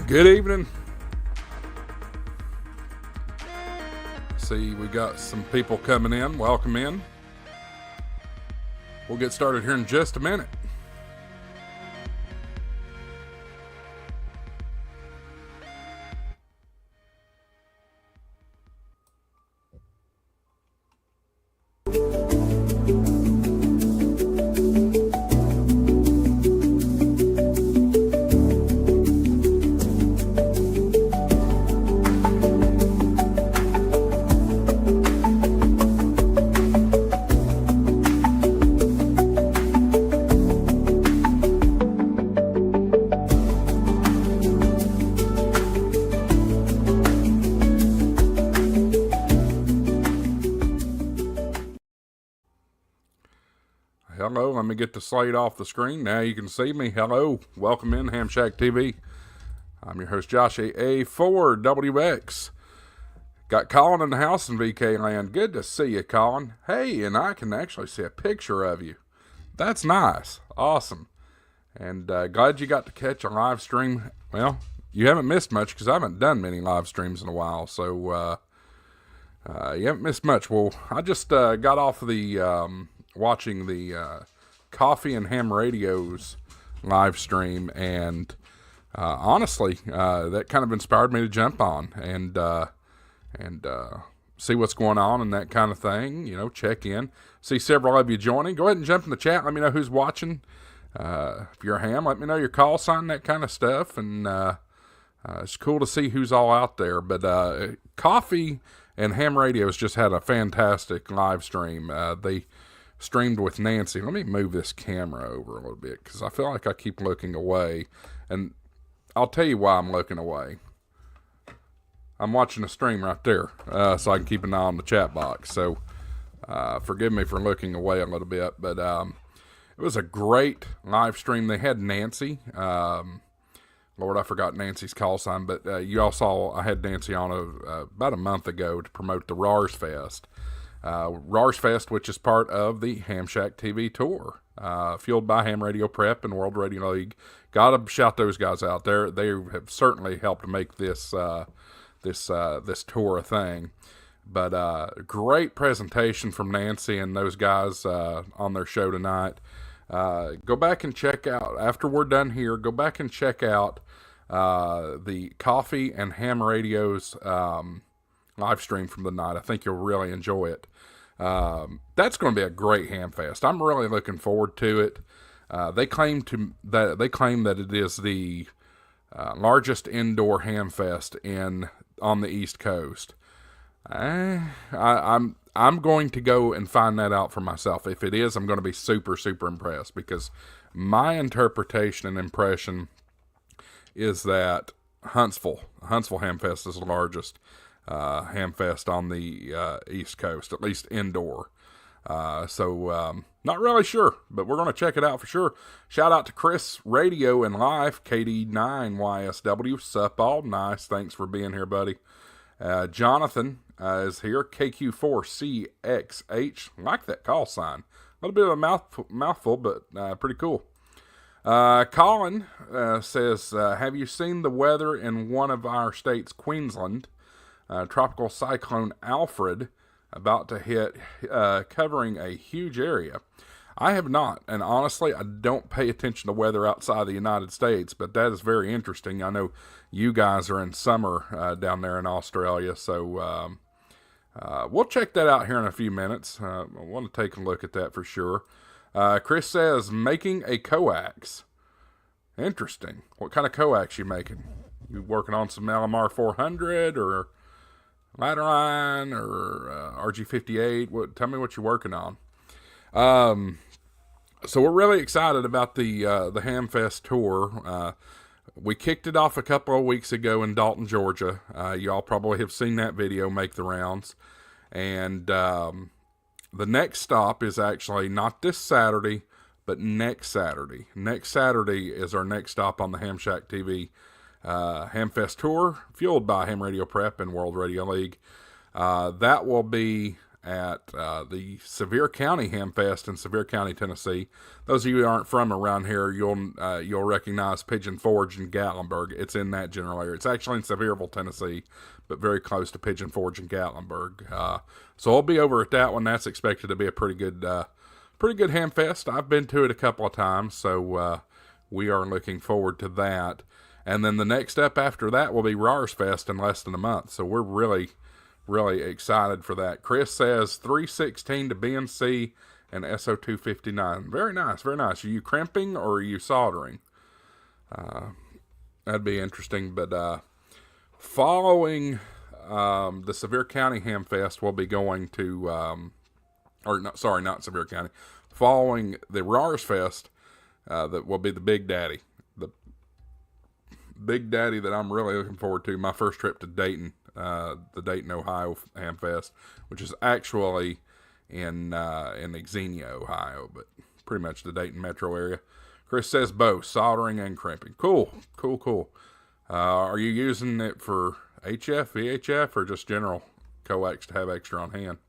Good evening. See, we got some people coming in. Welcome in. We'll get started here in just a minute. Hello, let me get the slate off the screen. Now you can see me. Hello, welcome in Ham Shack TV. I'm your host, Josh A4WX. Got Colin in the house in VK land. Good to see you, Colin. Hey, and I can actually see a picture of you. That's nice. Awesome. And glad you got to catch a live stream. Well, you haven't missed much because I haven't done many live streams in a while. So you haven't missed much. Well, I just got off of the watching the Coffee and Ham Radio's live stream, and honestly, that kind of inspired me to jump on and see what's going on and that kind of thing. You know, check in. See several of you joining. Go ahead and jump in the chat. Let me know who's watching. If you're a ham, let me know your call sign, that kind of stuff. And it's cool to see who's all out there. But Coffee and Ham Radio's just had a fantastic live stream. They streamed with Nancy. Let me move this camera over a little bit because I feel like I keep looking away, and I'll tell you why I'm looking away. I'm watching a stream right there, so I can keep an eye on the chat box. So forgive me for looking away a little bit, but it was a great live stream. They had Nancy. Lord, I forgot Nancy's call sign, but you all saw I had Nancy on about a month ago to promote the RARS Fest. RARS Fest, which is part of the Ham Shack TV tour, fueled by Ham Radio Prep and World Radio League. Gotta shout those guys out there. They have certainly helped make this this tour a thing. But great presentation from Nancy and those guys on their show tonight. Go back and check out, after we're done here, go back and check out the Coffee and Ham Radio's live stream from the night. I think you'll really enjoy it. That's going to be a great Hamfest. I'm really looking forward to it. They claim that it is the largest indoor Hamfest on the East Coast. I'm going to go and find that out for myself. If it is, I'm going to be super impressed, because my interpretation and impression is that Huntsville Hamfest is the largest Hamfest on the East Coast, at least indoor. So not really sure, but we're going to check it out for sure. Shout out to Chris Radio and Life, KD9YSW, sup all, nice, thanks for being here, buddy. Jonathan is here, KQ4CXH, like that call sign. A little bit of a mouthful, but pretty cool. Colin says, have you seen the weather in one of our states, Queensland? Tropical Cyclone Alfred about to hit, covering a huge area. I have not, and honestly, I don't pay attention to weather outside the United States, but that is very interesting. I know you guys are in summer down there in Australia, so we'll check that out here in a few minutes. I want to take a look at that for sure. Chris says, making a coax. Interesting. What kind of coax you making? You working on some LMR 400 or Ladderline or RG58? Tell me what you're working on. So we're really excited about the Hamfest tour. We kicked it off a couple of weeks ago in Dalton, Georgia. You all probably have seen that video make the rounds. And the next stop is actually not this Saturday, but next Saturday. Next Saturday is our next stop on the Ham Shack TV Hamfest tour, fueled by Ham Radio Prep and World Radio League. That will be at the Sevier County Hamfest in Sevier County, Tennessee. Those of you who aren't from around here, you'll recognize Pigeon Forge and Gatlinburg. It's in that general area. It's actually in Sevierville, Tennessee, but very close to Pigeon Forge and Gatlinburg. So I'll be over at that one. That's expected to be a pretty good Hamfest. I've been to it a couple of times, so we are looking forward to that. And then the next step after that will be Rars Fest in less than a month. So we're really excited for that. Chris says 316 to BNC and SO259. Very nice, very nice. Are you crimping or are you soldering? That'd be interesting. But following the Sevier County Hamfest, we'll be going to, not Sevier County. Following the Rars Fest, that will be the Big Daddy. The Big Daddy that I'm really looking forward to. My first trip to Dayton. The Dayton, Ohio Hamfest, which is actually in Xenia, Ohio, but pretty much the Dayton metro area. Chris says both, soldering and crimping. Cool. Are you using it for HF, VHF, or just general coax to have extra on hand?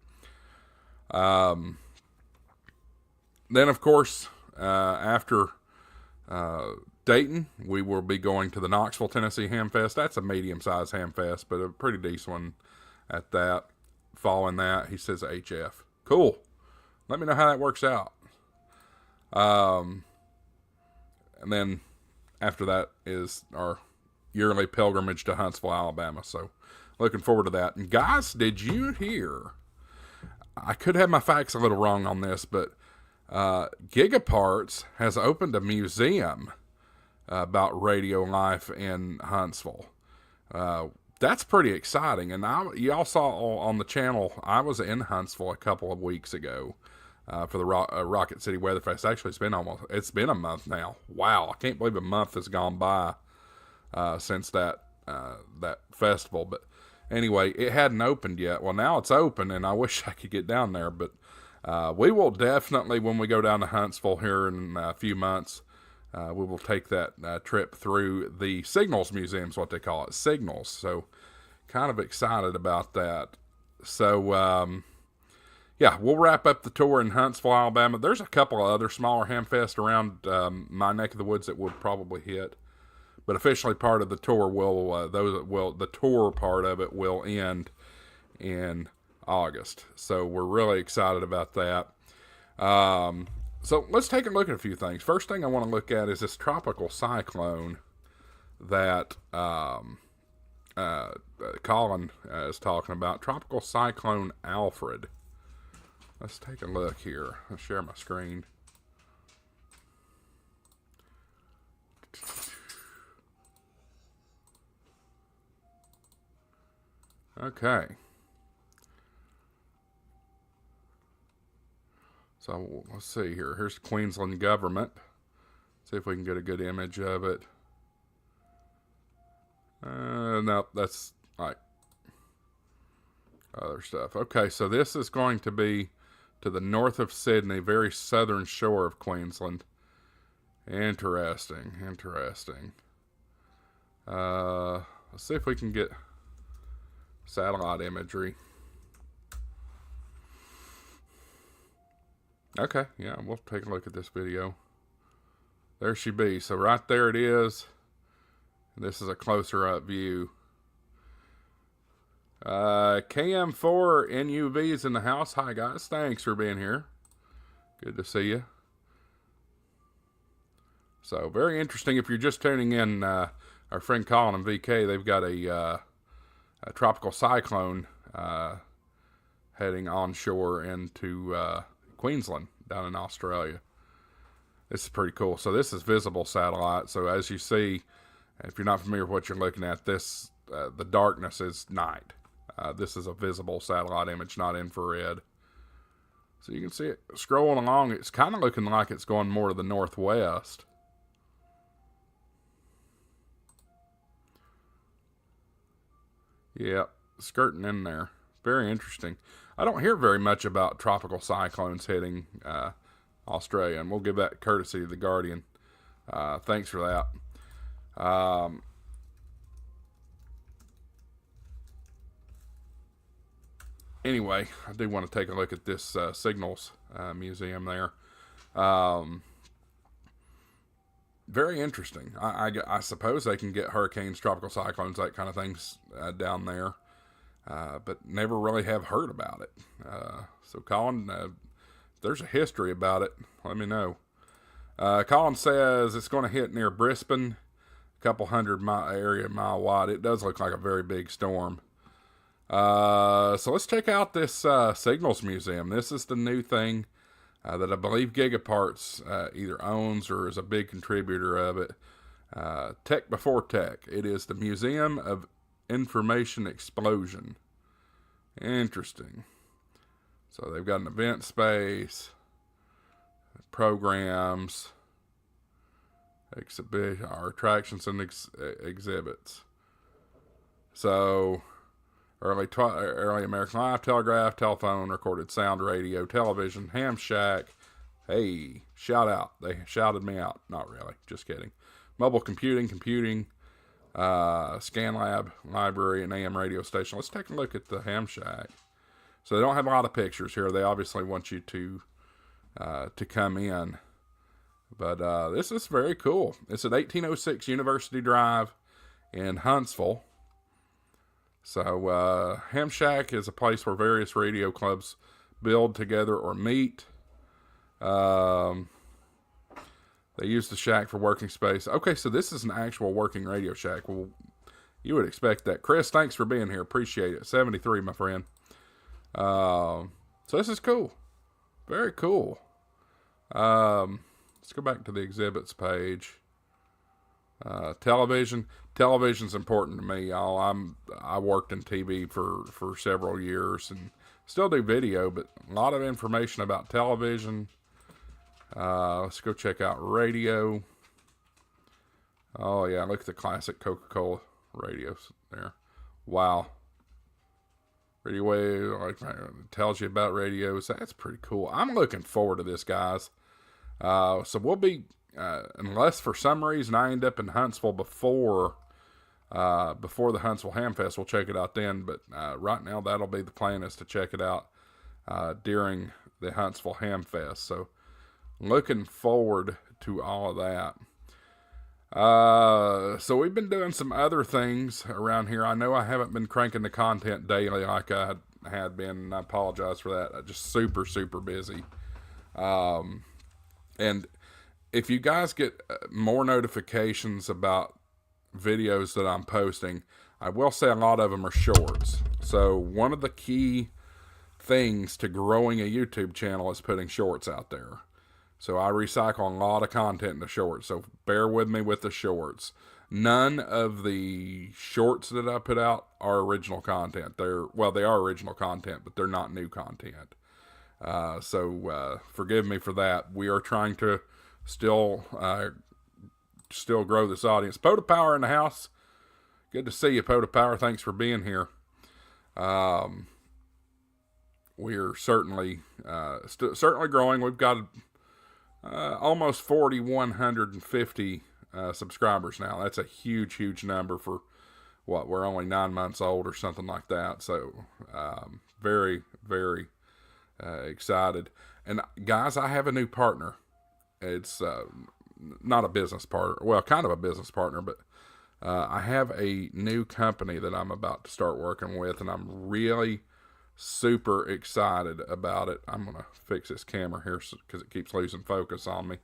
Then, of course, after Dayton, we will be going to the Knoxville, Tennessee Hamfest. That's a medium-sized Hamfest, but a pretty decent one at that. Following that, he says HF. Cool. Let me know how that works out. And then after that is our yearly pilgrimage to Huntsville, Alabama. So looking forward to that. And guys, did you hear? I could have my facts a little wrong on this, but Gigaparts has opened a museum about radio life in Huntsville. That's pretty exciting. And y'all saw on the channel, I was in Huntsville a couple of weeks ago for the Rocket City Weather Fest. Actually, it's been a month now. Wow, I can't believe a month has gone by since that festival. But anyway, it hadn't opened yet. Well, now it's open, and I wish I could get down there. But we will definitely, when we go down to Huntsville here in a few months, we will take that trip through the Signals Museum, is what they call it, Signals. So, kind of excited about that. So, yeah, we'll wrap up the tour in Huntsville, Alabama. There's a couple of other smaller Hamfest around my neck of the woods that we'll probably hit, but officially part of the tour the tour part of it will end in August. So we're really excited about that. So let's take a look at a few things. First thing I want to look at is this tropical cyclone that Colin is talking about. Tropical Cyclone Alfred. Let's take a look here. I'll share my screen. Okay. So let's see here. Here's the Queensland government. See if we can get a good image of it. No, that's like other stuff. Okay, so this is going to be to the north of Sydney, very southern shore of Queensland. Interesting. Let's see if we can get satellite imagery. Okay, yeah, we'll take a look at this video. There she be. So right there it is. This is a closer up view. KM4 NUV's in the house. Hi guys, thanks for being here. Good to see you. So very interesting. If you're just tuning in, our friend Colin and VK, they've got a tropical cyclone heading onshore into Queensland down in Australia. This is pretty cool. So this is visible satellite. So as you see, if you're not familiar with what you're looking at, this the darkness is night. This is a visible satellite image, not infrared. So you can see it scrolling along. It's kind of looking like it's going more to the northwest. Yep, skirting in there. Very interesting. I don't hear very much about tropical cyclones hitting Australia, and we'll give that courtesy to the Guardian. Thanks for that. anyway, I do want to take a look at this Signals museum there. Um, Very interesting. I suppose they can get hurricanes, tropical cyclones, that kind of things down there, but never really have heard about it. So, Colin, if there's a history about it, let me know. Colin says it's going to hit near Brisbane, a couple hundred mile wide. It does look like a very big storm. So let's check out this Signals Museum. This is the new thing that I believe Gigaparts either owns or is a big contributor of it. Tech Before Tech. It is the Museum of Information Explosion. Interesting. So they've got an event space, programs, exhibition, or attractions and exhibits. So early American Life, telegraph, telephone, recorded sound, radio, television, ham shack. Hey, shout out. They shouted me out. Not really. Just kidding. Mobile computing, scan lab, library, and AM radio station. Let's take a look at the ham shack. So they don't have a lot of pictures here. They obviously want you to come in. But this is very cool. It's at 1806 University Drive in Huntsville. So, Ham Shack is a place where various radio clubs build together or meet. They use the shack for working space. Okay, so this is an actual working Radio Shack. Well, you would expect that. Chris, thanks for being here. Appreciate it. 73, my friend. So this is cool. Very cool. Let's go back to the exhibits page. Television. Television's important to me, y'all. I worked in TV for several years and still do video, but a lot of information about television. Let's go check out radio. Oh yeah, look at the classic Coca-Cola radios there. Wow. Radio wave, like, tells you about radios. That's pretty cool. I'm looking forward to this, guys. So we'll be, unless for some reason I end up in Huntsville before the Huntsville Hamfest, we'll check it out then. But right now, that'll be the plan, is to check it out during the Huntsville Hamfest. So looking forward to all of that. So we've been doing some other things around here. I know I haven't been cranking the content daily like I had been, and I apologize for that. I'm just super, super busy. And if you guys get more notifications about videos that I'm posting, I will say a lot of them are shorts. So one of the key things to growing a YouTube channel is putting shorts out there. So I recycle a lot of content into shorts. So bear with me with the shorts. None of the shorts that I put out are original content. They are original content, but they're not new content. So forgive me for that. We are trying to still grow this audience. Pota Power in the house. Good to see you, Pota Power. Thanks for being here. We are certainly growing. We've got almost 4,150 subscribers now. That's a huge, huge number for what, we're only 9 months old or something like that. So very, very excited. And guys, I have a new partner. It's not a business partner. Well, kind of a business partner, but I have a new company that I'm about to start working with, and I'm really super excited about it. I'm going to fix this camera here because it keeps losing focus on me.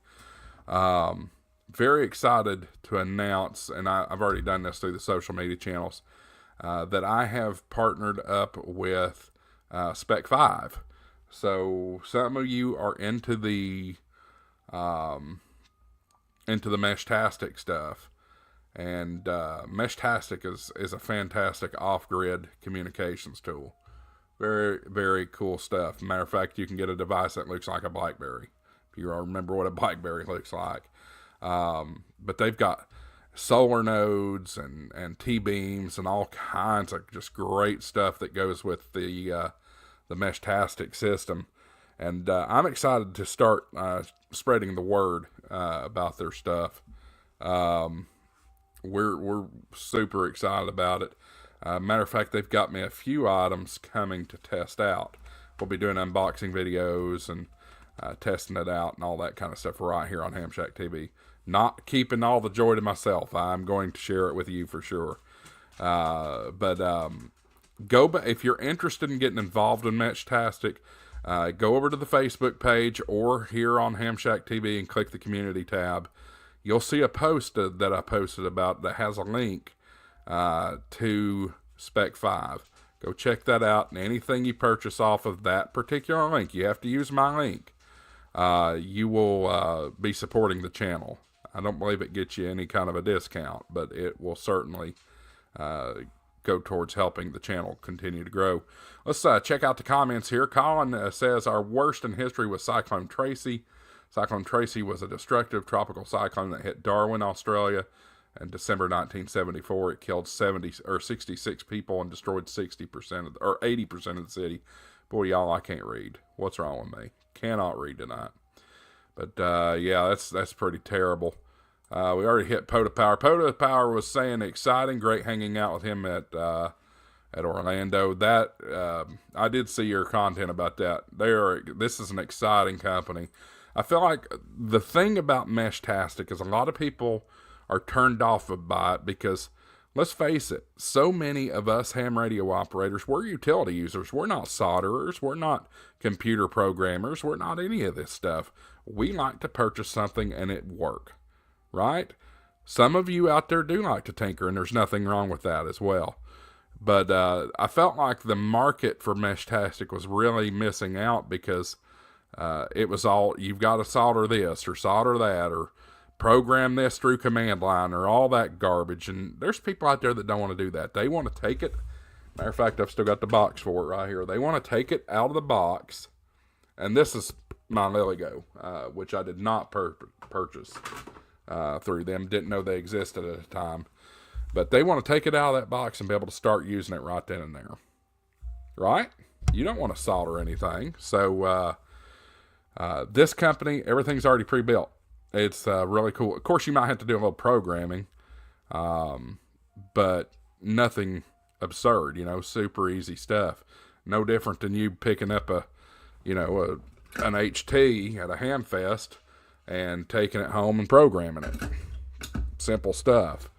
Very excited to announce, and I've already done this through the social media channels, that I have partnered up with Spec 5. So some of you are into the Meshtastic stuff. And Meshtastic is a fantastic off-grid communications tool. Very, very cool stuff. Matter of fact, you can get a device that looks like a BlackBerry, if you remember what a BlackBerry looks like. But they've got solar nodes and T-beams and all kinds of just great stuff that goes with the Meshtastic system. And I'm excited to start spreading the word about their stuff. We're super excited about it. Matter of fact, they've got me a few items coming to test out. We'll be doing unboxing videos and testing it out and all that kind of stuff right here on Ham Shack TV. Not keeping all the joy to myself. I'm going to share it with you for sure. If you're interested in getting involved in Meshtastic, go over to the Facebook page or here on Ham Shack TV and click the community tab. You'll see a post that I posted about that has a link to Spec 5. Go check that out, and anything you purchase off of that particular link, you have to use my link. You will be supporting the channel. I don't believe it gets you any kind of a discount, but it will certainly go towards helping the channel continue to grow. Let's check out the comments here. Colin says, our worst in history was Cyclone Tracy. Cyclone Tracy was a destructive tropical cyclone that hit Darwin, Australia in December 1974. It killed 66 people and destroyed 60% or 80% of the city. Boy, y'all, I can't read. What's wrong with me? Cannot read tonight. But yeah, that's pretty terrible. We already hit Pota Power. Pota Power was saying exciting, great hanging out with him at Orlando. That I did see your content about that. This is an exciting company. I feel like the thing about Meshtastic is a lot of people are turned off by it because, let's face it, so many of us ham radio operators, we're utility users. We're not solderers. We're not computer programmers. We're not any of this stuff. We like to purchase something and it work, right? Some of you out there do like to tinker, and there's nothing wrong with that as well. But I felt like the market for Meshtastic was really missing out because it was all, you've got to solder this or solder that or program this through command line or all that garbage. And there's people out there that don't want to do that. They want to take it. Matter of fact, I've still got the box for it right here. They want to take it out of the box. And this is my Liligo, which I did not purchase through them. Didn't know they existed at the time. But they want to take it out of that box and be able to start using it right then and there. Right? You don't want to solder anything. So this company, everything's already pre-built. It's really cool. Of course, you might have to do a little programming, but nothing absurd, super easy stuff. No different than you picking up an HT at a Hamfest and taking it home and programming it. Simple stuff.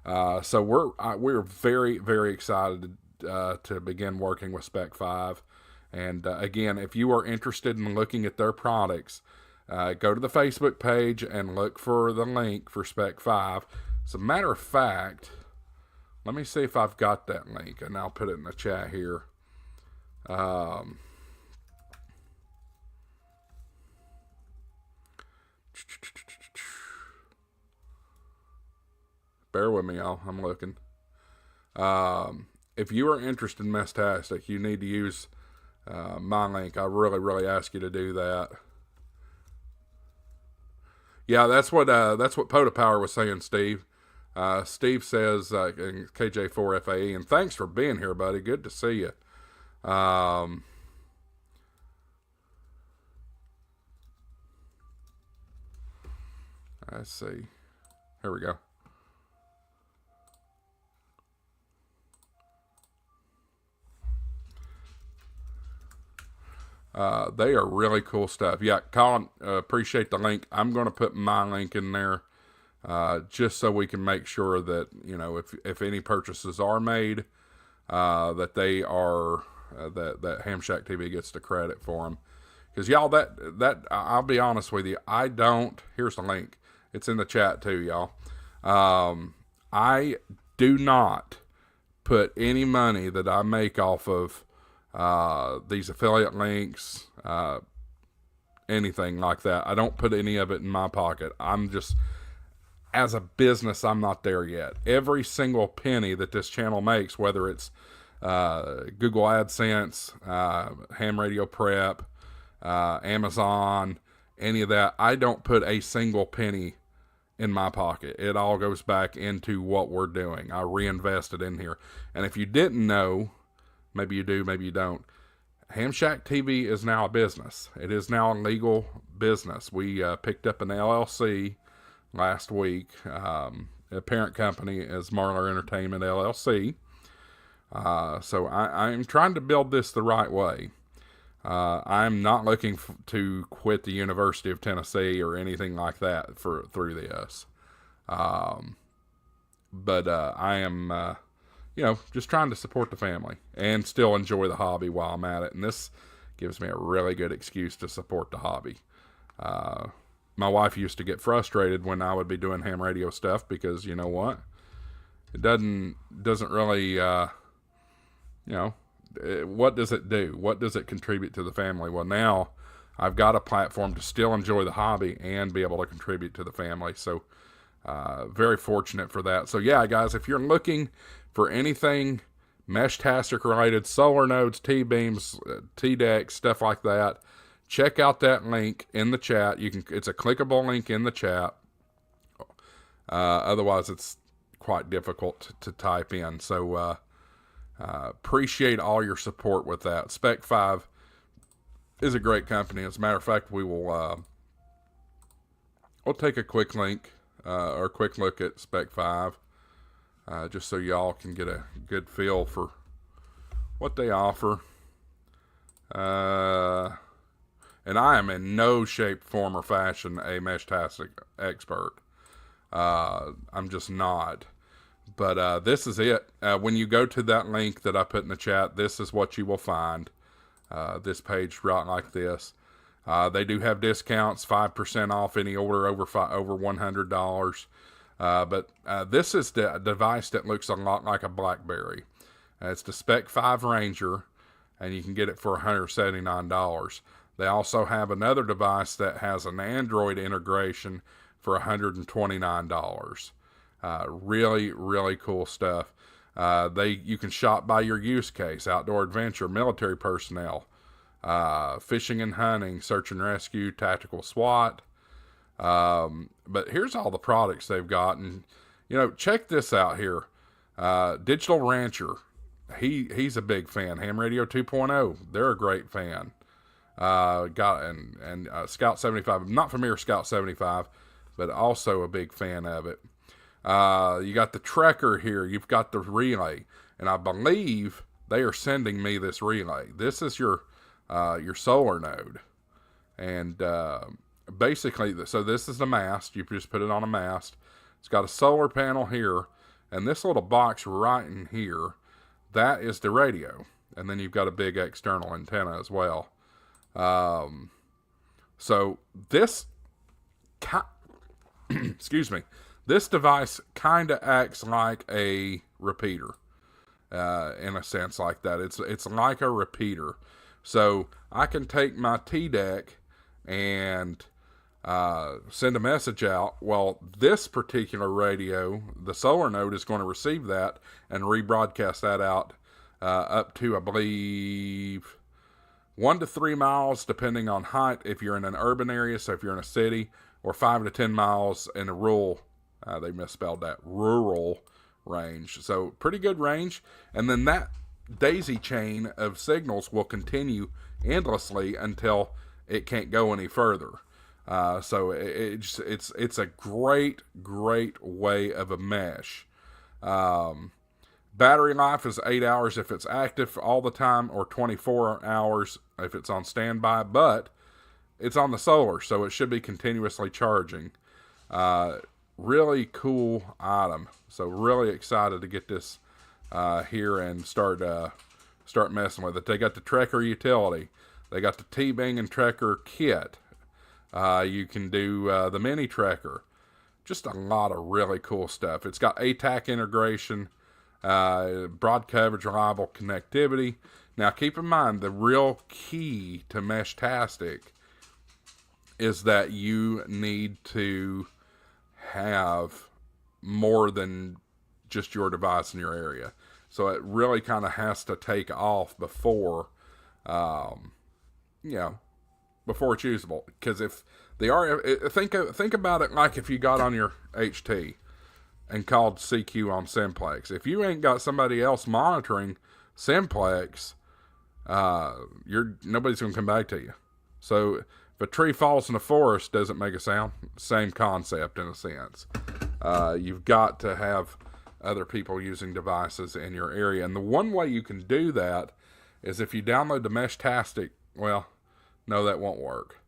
So we're very, very excited to begin working with Spec 5. And again, if you are interested in looking at their products, go to the Facebook page and look for the link for Spec 5. As a matter of fact, let me see if I've got that link, and I'll put it in the chat here. Bear with me, y'all. I'm looking. If you are interested in Meshtastic, you need to use my link. I really, really ask you to do that. Yeah, that's what Pota Power was saying, Steve. Steve says in KJ4FAE, and thanks for being here, buddy. Good to see you. Let's see. Here we go. They are really cool stuff. Yeah, Colin, appreciate the link. I'm going to put my link in there just so we can make sure that, if any purchases are made, that they are, that Ham Shack TV gets the credit for them. Because, y'all, that I'll be honest with you, here's the link. It's in the chat too, y'all. I do not put any money that I make off of these affiliate links, anything like that. I don't put any of it in my pocket. I'm just, as a business, I'm not there yet. Every single penny that this channel makes, whether it's Google AdSense, Ham Radio Prep, Amazon, any of that, I don't put a single penny in my pocket. It all goes back into what we're doing. I reinvest it in here. And if you didn't know, maybe you do, maybe you don't, Ham Shack TV is now a business. It is now a legal business. We picked up an LLC last week. The parent company is Marler Entertainment LLC. So I'm trying to build this the right way. I'm not looking to quit the University of Tennessee or anything like that through this. But I am, just trying to support the family and still enjoy the hobby while I'm at it. And this gives me a really good excuse to support the hobby. My wife used to get frustrated when I would be doing ham radio stuff because, you know what? It doesn't really, what does it do? What does it contribute to the family? Well, now I've got a platform to still enjoy the hobby and be able to contribute to the family. So, very fortunate for that. So yeah, guys, if you're looking for anything Meshtastic related, solar nodes, T-beams, T-decks, stuff like that, check out that link in the chat. It's a clickable link in the chat. Otherwise it's quite difficult to type in. So, appreciate all your support with that. Spec 5 is a great company. As a matter of fact, we'll take a quick link, or a quick look at Spec 5, just so y'all can get a good feel for what they offer. And I am in no shape, form, or fashion a Meshtastic expert. I'm just not. But this is it. When you go to that link that I put in the chat, this is what you will find. This page right like this. They do have discounts, 5% off any order over $100. But this is the device that looks a lot like a BlackBerry. It's the Spec 5 Ranger, and you can get it for $179. They also have another device that has an Android integration for $129. Really, really cool stuff. You can shop by your use case: outdoor adventure, military personnel, fishing and hunting, search and rescue, tactical SWAT. But here's all the products they've got, and check this out here. Digital Rancher, he's a big fan. Ham Radio 2.0, they're a great fan. Scout 75. I'm not familiar with Scout 75, but also a big fan of it. You got the Trekker here. You've got the relay, and I believe they are sending me this relay. This is your solar node, and basically, so this is the mast. You just put it on a mast. It's got a solar panel here, and this little box right in here, that is the radio, and then you've got a big external antenna as well. So this, excuse me. This device kind of acts like a repeater, in a sense like that. It's like a repeater. So I can take my T-deck and send a message out. Well, this particular radio, the solar node, is going to receive that and rebroadcast that out up to, I believe, 1 to 3 miles, depending on height, if you're in an urban area, so if you're in a city, or 5 to 10 miles in a rural, they misspelled that, rural range. So pretty good range. And then that daisy chain of signals will continue endlessly until it can't go any further. So it's a great way of a mesh. Battery life is 8 hours if it's active all the time, or 24 hours if it's on standby, but it's on the solar, so it should be continuously charging. Really cool item. So really excited to get this here and start messing with it. They got the Trekker utility. They got the T-Bing and Trekker kit. You can do the mini Trekker. Just a lot of really cool stuff. It's got ATAC integration, broad coverage, reliable connectivity. Now keep in mind, the real key to Meshtastic is that you need to have more than just your device in your area. So it really kind of has to take off before it's usable. Because if the RF, think about it like if you got on your HT and called CQ on Simplex. If you ain't got somebody else monitoring Simplex, nobody's gonna come back to you. So if a tree falls in the forest, doesn't make a sound. Same concept in a sense. You've got to have other people using devices in your area. And the one way you can do that is if you download the Meshtastic. Well, no, that won't work.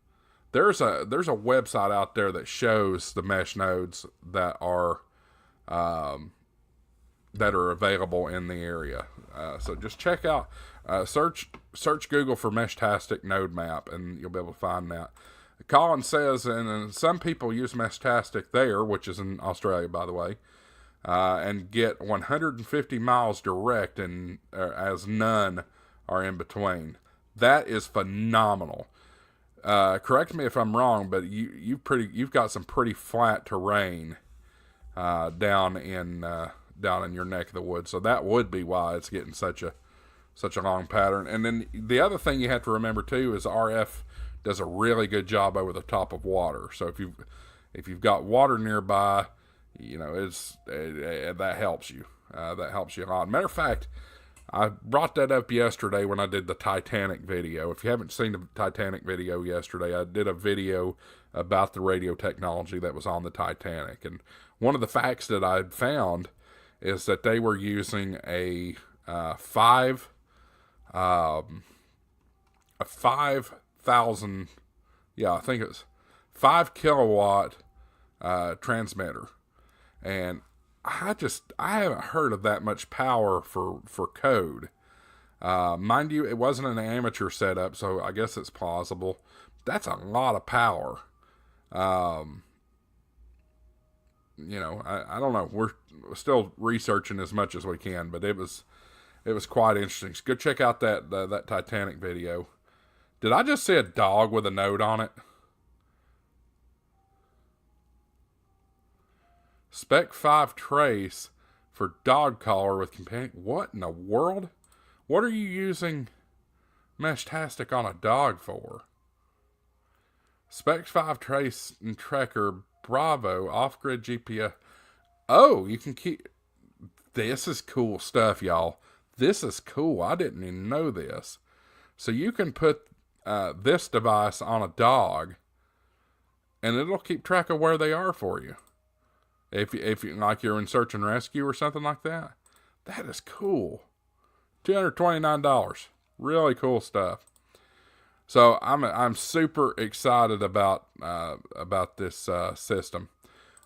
There's a website out there that shows the mesh nodes that are available in the area. So just check out, search Google for Meshtastic node map, and you'll be able to find that. Colin says, and some people use Meshtastic there, which is in Australia, by the way, and get 150 miles direct, and as none are in between. That is phenomenal. Correct me if I'm wrong, but you've got some pretty flat terrain down in your neck of the woods, so that would be why it's getting such a long pattern. And then the other thing you have to remember too is RF does a really good job over the top of water. So if you've got water nearby, that helps you. That helps you a lot. Matter of fact, I brought that up yesterday when I did the Titanic video. If you haven't seen the Titanic video yesterday, I did a video about the radio technology that was on the Titanic. And one of the facts that I found is that they were using a 5,000, I think it was 5 kilowatt transmitter. And I haven't heard of that much power for code. Mind you, it wasn't an amateur setup, so I guess it's plausible. That's a lot of power. I don't know. We're still researching as much as we can, but it was quite interesting. So go check out that Titanic video. Did I just see a dog with a note on it? Spec 5 trace for dog collar with companion. What in the world? What are you using Meshtastic on a dog for? Spec 5 trace and tracker Bravo off-grid GPS. Oh, you can keep. This is cool stuff, y'all. This is cool. I didn't even know this. So you can put this device on a dog, and it'll keep track of where they are for you. If you like you're in search and rescue or something like that. That is cool. $229. Really cool stuff. So I'm super excited about this system.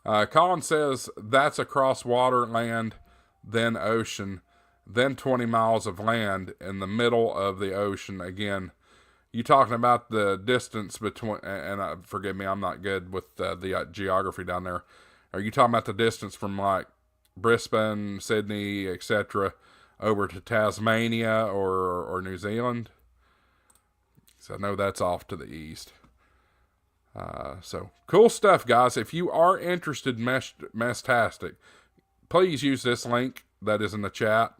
Colin says that's across water, land, then ocean, then 20 miles of land in the middle of the ocean. Again, you talking about the distance between, and forgive me, I'm not good with the geography down there. Are you talking about the distance from like Brisbane, Sydney, etc., over to Tasmania or New Zealand? So I know that's off to the east. So cool stuff, guys. If you are interested in Meshtastic, please use this link that is in the chat,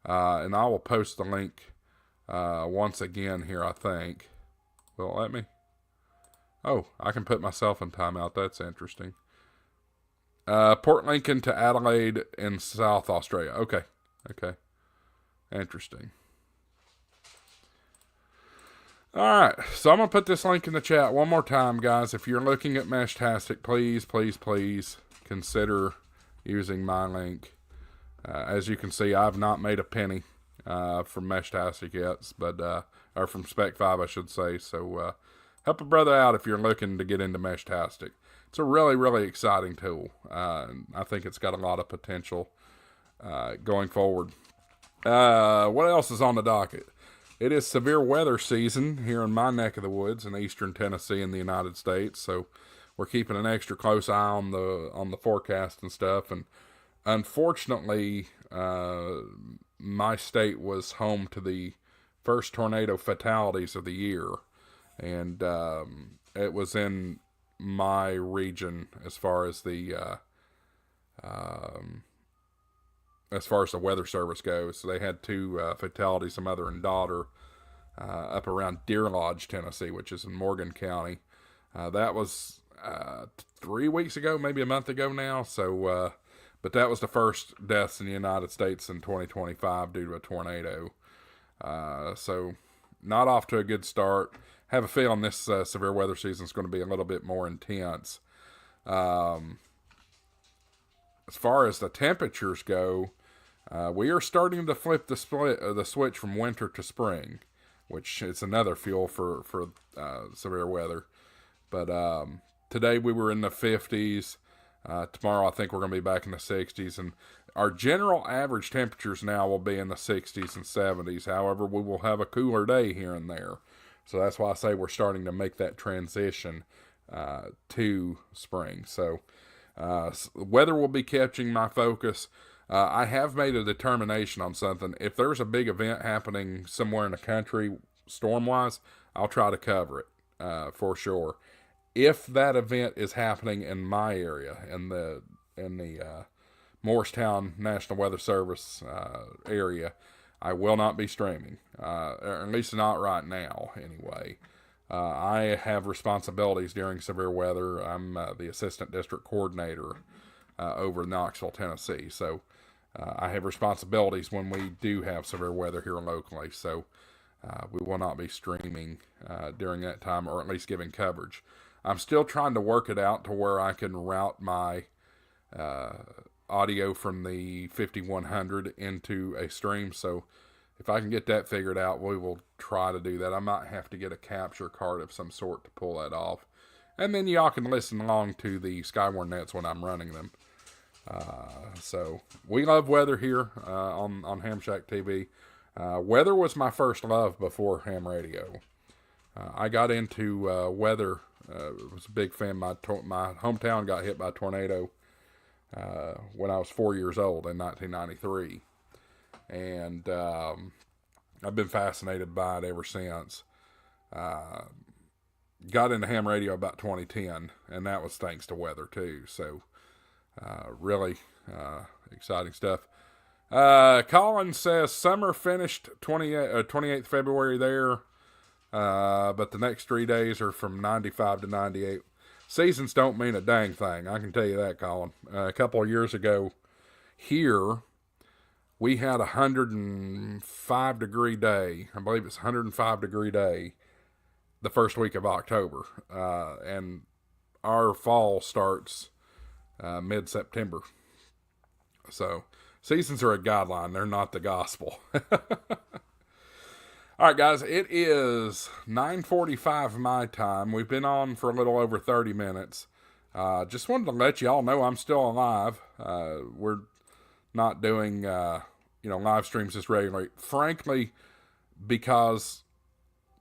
and I will post the link once again here. I think. Will it let me? Oh, I can put myself in timeout. That's interesting. Port Lincoln to Adelaide in South Australia. Okay. Interesting. Alright, so I'm going to put this link in the chat one more time, guys. If you're looking at Meshtastic, please consider using my link. As you can see, I've not made a penny from Meshtastic yet, or from Spec 5, I should say. So help a brother out if you're looking to get into Meshtastic. It's a really, really exciting tool. I think it's got a lot of potential going forward. What else is on the docket? It is severe weather season here in my neck of the woods in eastern Tennessee in the United States. So we're keeping an extra close eye on the forecast and stuff. And unfortunately, my state was home to the first tornado fatalities of the year. And it was in my region as far as the Weather Service goes. So they had 2 fatalities, a mother and daughter, up around Deer Lodge, Tennessee, which is in Morgan County. That was 3 weeks ago, maybe a month ago now. So, but that was the first deaths in the United States in 2025 due to a tornado. So not off to a good start. Have a feeling this severe weather season is going to be a little bit more intense. as far as the temperatures go, we are starting to flip the switch from winter to spring, which is another fuel for severe weather. But today we were in the 50s. Tomorrow I think we're going to be back in the 60s, and our general average temperatures now will be in the 60s and 70s. However, we will have a cooler day here and there. So that's why I say we're starting to make that transition to spring. So weather will be catching my focus. I have made a determination on something. If there's a big event happening somewhere in the country, storm-wise, I'll try to cover it for sure. If that event is happening in my area, in the Morristown National Weather Service area, I will not be streaming, or at least not right now, anyway. I have responsibilities during severe weather. I'm the assistant district coordinator over in Knoxville, Tennessee. So I have responsibilities when we do have severe weather here locally. So we will not be streaming during that time, or at least giving coverage. I'm still trying to work it out to where I can route my audio from the 5100 into a stream. So if I can get that figured out, we will try to do that. I might have to get a capture card of some sort to pull that off. And then y'all can listen along to the Skywarn nets when I'm running them. So we love weather here on Ham Shack TV. Weather was my first love before ham radio. I got into weather. Was a big fan. My hometown got hit by a tornado when I was 4 years old in 1993. And I've been fascinated by it ever since. Got into ham radio about 2010, and that was thanks to weather too. So really exciting stuff. Colin says summer finished 28th February there, but the next 3 days are from 95 to 98. Seasons don't mean a dang thing, I can tell you that, Colin. A couple of years ago here, we had a 105 degree day. I believe it's 105 degree day the first week of October. And our fall starts mid-September. So seasons are a guideline. They're not the gospel. All right, guys, it is 9:45 my time. We've been on for a little over 30 minutes. Just wanted to let you all know I'm still alive. We're not doing, live streams as regularly. Frankly, because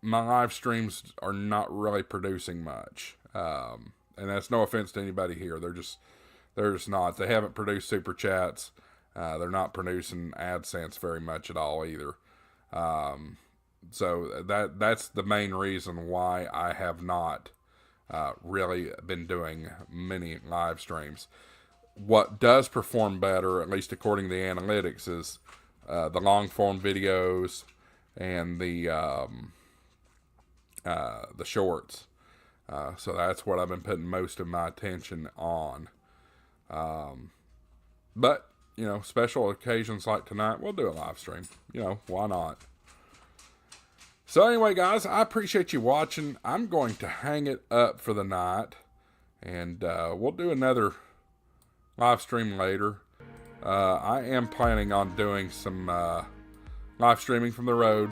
my live streams are not really producing much. And that's no offense to anybody here. They're just not. They haven't produced super chats. They're not producing AdSense very much at all either. So that's the main reason why I have not really been doing many live streams. What does perform better, at least according to the analytics, is the long form videos and the shorts. So that's what I've been putting most of my attention on. But special occasions like tonight, we'll do a live stream. Why not? So anyway, guys, I appreciate you watching. I'm going to hang it up for the night, and we'll do another live stream later. I am planning on doing some live streaming from the road.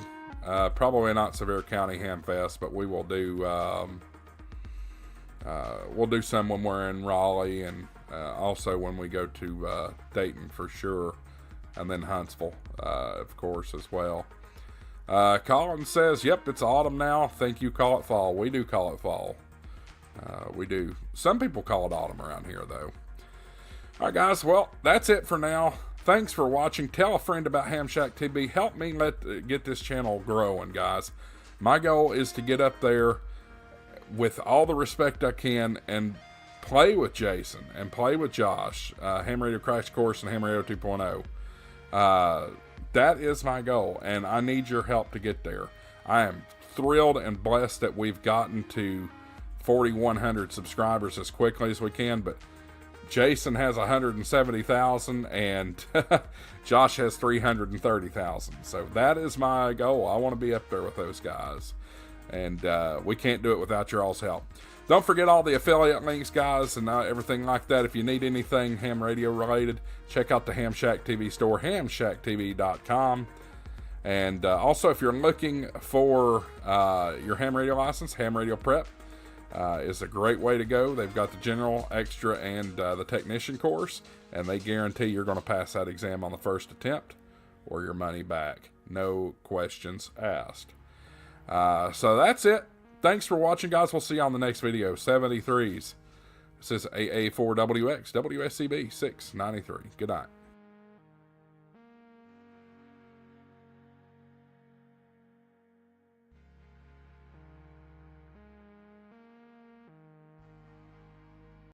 Probably not Sevier County Hamfest, but we will do we'll do some when we're in Raleigh, and also when we go to Dayton for sure, and then Huntsville, of course, as well. Colin says, yep, it's autumn now. Think you call it fall. We do call it fall. We do. Some people call it autumn around here, though. All right, guys. Well, that's it for now. Thanks for watching. Tell a friend about Ham Shack TV. Help me get this channel growing, guys. My goal is to get up there with all the respect I can and play with Jason and play with Josh, Ham Radio Crash Course and Ham Radio 2.0. That is my goal, and I need your help to get there. I am thrilled and blessed that we've gotten to 4,100 subscribers as quickly as we can, but Jason has 170,000 and Josh has 330,000. So that is my goal. I want to be up there with those guys. And we can't do it without your all's help. Don't forget all the affiliate links, guys, and everything like that. If you need anything ham radio related, check out the Ham Shack TV store, hamshacktv.com. And also, if you're looking for your ham radio license, Ham Radio Prep is a great way to go. They've got the general, extra, and the technician course, and they guarantee you're going to pass that exam on the first attempt or your money back. No questions asked. So that's it. Thanks for watching, guys. We'll see you on the next video. 73s. This is AA4WX, WSCB 693. Good night.